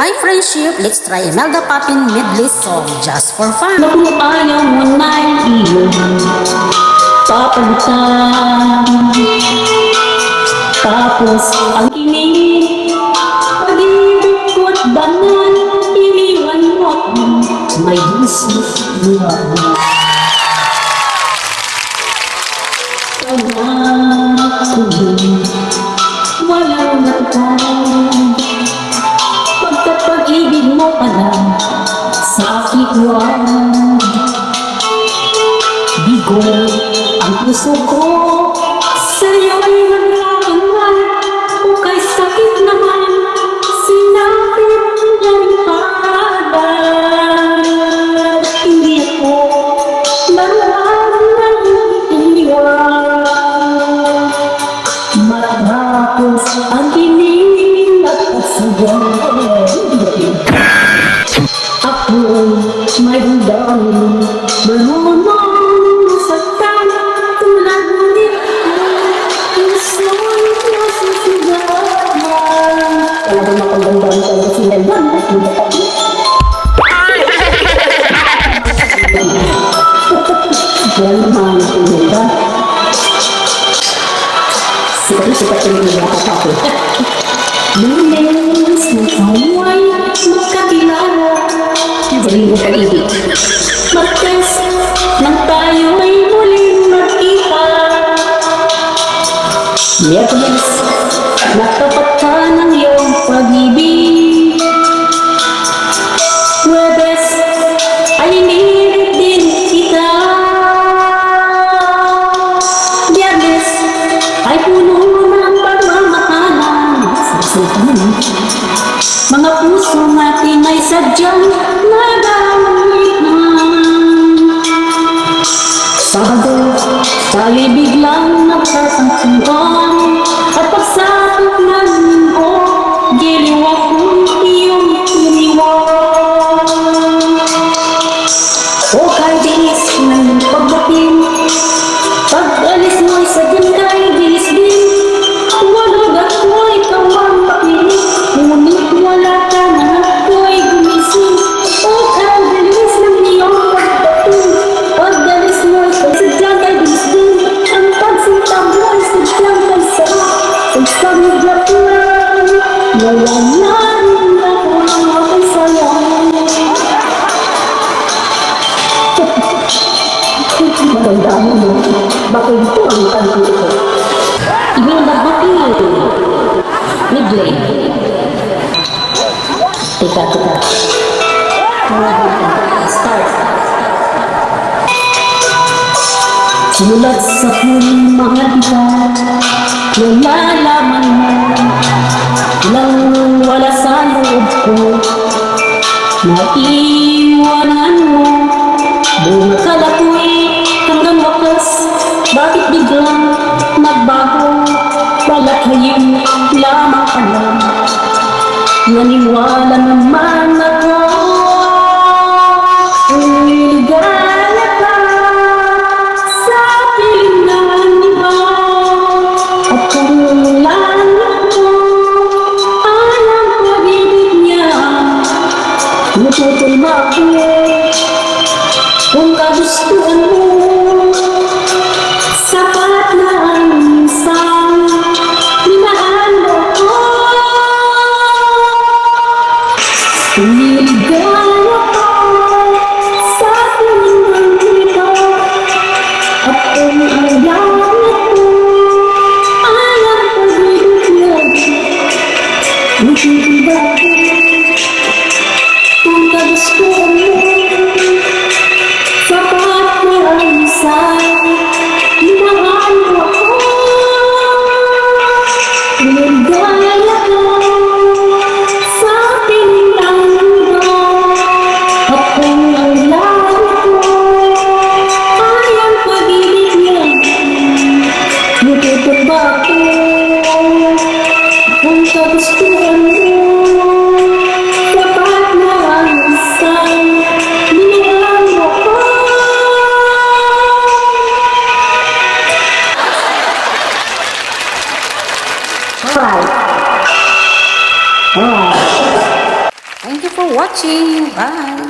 my friendship, let's try Imelda Papin medley song just for fun. Kung ayaw mo na'y iyong papalitan, tapos ang kinig, pag-ibig ko't banal, iniwan mo may gusto niya. Tawanak ko din, walang nagkaroon, pagkapag-ibig mo pala sa aking bigo ang puso ko sa'yo'y nagkakangal o kay sakit naman sinapit ng pagal. Hindi ako laruan ng iwan, matapos ang kinig at kasagal. Ako'y may damdamin, marunong masaktan, tulad ngunit puso'y nasisigawan. Talagang makagandang talaga sila yan, at hindi pa rin. Yan naman ang ganda. Sikat yung mga kapatid. Lunes na tayo'y magkakilala, hindi ko pag-ibig. Martes nang tayo'y muling magkita, Miyerkules natapat ka ng iyong pag-ibig. Huwebes ay inilit din kita, Biyernes ay puno ng pagmamahalan. Mga puso natin ay sadyang nagamit na. Sabado, tayo'y biglang nagtatangkuhan, at pagsapit ng linggo, giliw akong iyong iniwan. O kahit diis ng pagdating, pag-alis mo'y sadyang kay bilis din. Walog ako'y kamampakinig, ngunit wala ka na ako'y gumising. O kabilis ng iyong pagdating, pag-alis mo'y sadyang kay bilis din. Ang pagsinta mo'y sadyang kay sarap, sa isang naglapuran, wala na rin ako kay sayang. Maganda mo, bakit ito ang kanto ito? Imelda Papin medley. Teka. Start. Simulat sa huling mga kita, nalalaman mo lang wala sa loob ko, naiwanan mo. Buong akala ko'y hanggang wakas, bakit biglang nagbago? Palakayin lamang alam, naniwala naman ako. Ligaya ka sa piling ng iba, at kung langit mo ay ang pag-ibig niya, natutulba ako. Kung kagustuhan mo, sapat na ang minsan, minahal mo ko. Niligaya ka sa piling dito, at kung ang langit mo ay ang pag-ibig niya, natutulba ako. Kung kagustuhan mo, sapat na ang minsan, minahal mo ako. Niligaya ka sa piling ng mundo, at kung ang langit mo ay ang pag-ibig niya, natutulba ako. Kung kagustuhan mo, watching. Bye!